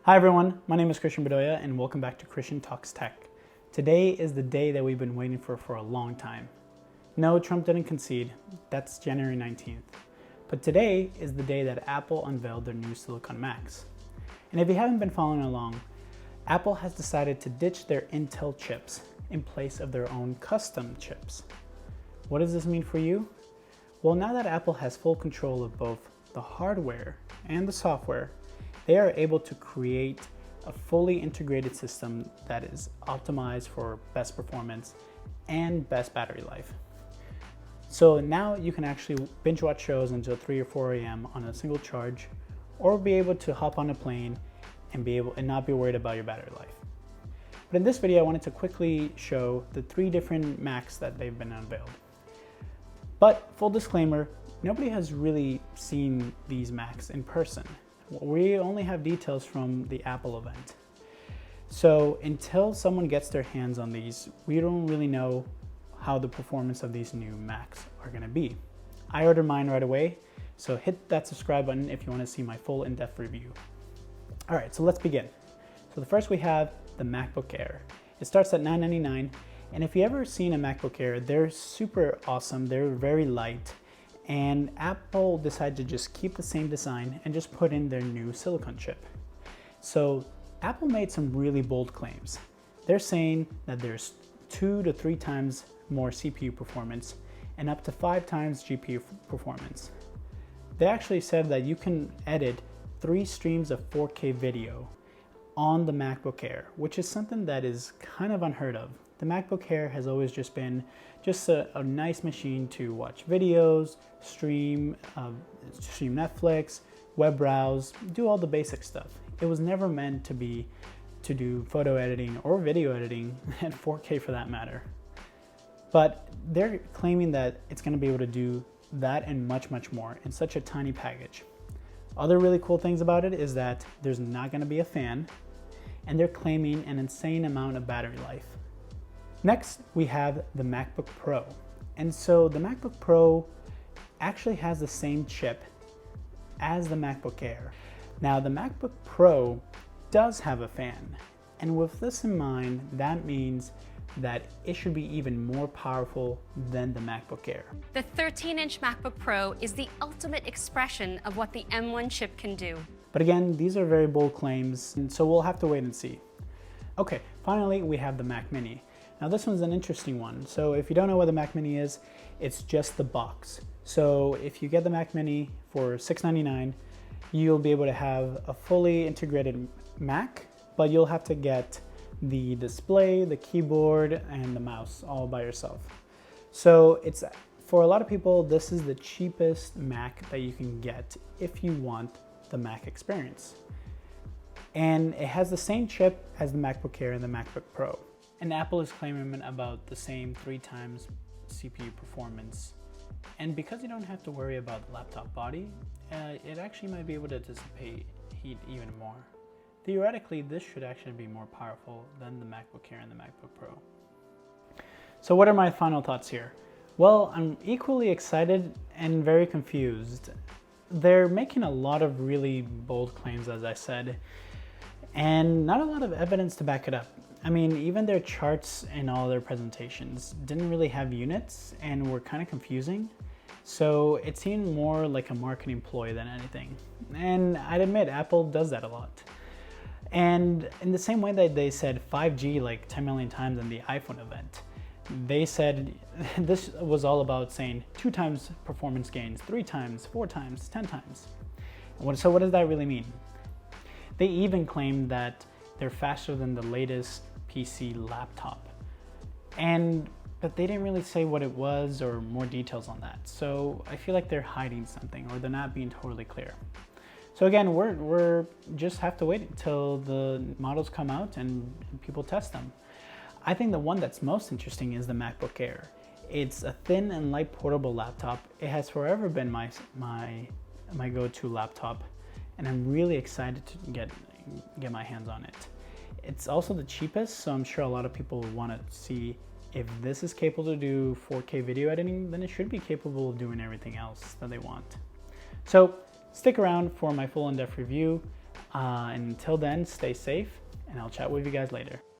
Hi everyone, my name is Christian Bedoya and welcome back to Christian Talks Tech. Today is the day that we've been waiting for a long time. No, Trump didn't concede, that's January 19th. But today is the day that Apple unveiled their new Silicon Macs. And if you haven't been following along, Apple has decided to ditch their Intel chips in place of their own custom chips. What does this mean for you? Well, now that Apple has full control of both the hardware and the software, they are able to create a fully integrated system that is optimized for best performance and best battery life. So now you can actually binge watch shows until 3 or 4 a.m. on a single charge, or be able to hop on a plane and not be worried about your battery life. But in this video, I wanted to quickly show the 3 different Macs that they've been unveiled. But full disclaimer, nobody has really seen these Macs in person. We only have details from the Apple event. So until someone gets their hands on these, we don't really know how the performance of these new Macs are gonna be. I ordered mine right away, so hit that subscribe button if you wanna see my full in-depth review. All right, so let's begin. So the first we have the MacBook Air. It starts at $999, and if you've ever seen a MacBook Air, they're super awesome, they're very light, and Apple decided to just keep the same design and just put in their new silicon chip. So Apple made some really bold claims. They're saying that there's 2 to 3 times more CPU performance and up to 5 times GPU performance. They actually said that you can edit 3 streams of 4K video on the MacBook Air, which is something that is kind of unheard of. The MacBook Air has always just been a nice machine to watch videos, stream Netflix, web browse, do all the basic stuff. It was never meant to do photo editing or video editing at 4K for that matter. But they're claiming that it's going to be able to do that and much, much more in such a tiny package. Other really cool things about it is that there's not going to be a fan, and they're claiming an insane amount of battery life. Next, we have the MacBook Pro. And so the MacBook Pro actually has the same chip as the MacBook Air. Now, the MacBook Pro does have a fan. And with this in mind, that means that it should be even more powerful than the MacBook Air. The 13-inch MacBook Pro is the ultimate expression of what the M1 chip can do. But again, these are very bold claims, and so we'll have to wait and see. Okay, finally, we have the Mac Mini. Now this one's an interesting one. So if you don't know what the Mac Mini is, it's just the box. So if you get the Mac Mini for $699, you'll be able to have a fully integrated Mac, but you'll have to get the display, the keyboard, and the mouse all by yourself. So for a lot of people, this is the cheapest Mac that you can get if you want the Mac experience. And it has the same chip as the MacBook Air and the MacBook Pro. And Apple is claiming about the same 3 times CPU performance. And because you don't have to worry about the laptop body, it actually might be able to dissipate heat even more. Theoretically, this should actually be more powerful than the MacBook Air and the MacBook Pro. So what are my final thoughts here? Well, I'm equally excited and very confused. They're making a lot of really bold claims, as I said, and not a lot of evidence to back it up. I mean, even their charts and all their presentations didn't really have units and were kind of confusing. So it seemed more like a marketing ploy than anything. And I'd admit, Apple does that a lot. And in the same way that they said 5G like 10 million times in the iPhone event, they said this was all about saying 2 times performance gains, 3 times, 4 times, 10 times. So what does that really mean? They even claimed that they're faster than the latest PC laptop. But they didn't really say what it was or more details on that. So I feel like they're hiding something or they're not being totally clear. So again, we're just have to wait until the models come out and people test them. I think the one that's most interesting is the MacBook Air. It's a thin and light portable laptop. It has forever been my go-to laptop, and I'm really excited to get my hands on it. It's also the cheapest, so I'm sure a lot of people want to see if this is capable to do 4K video editing, then it should be capable of doing everything else that they want. So stick around for my full in-depth review. And until then, stay safe, and I'll chat with you guys later.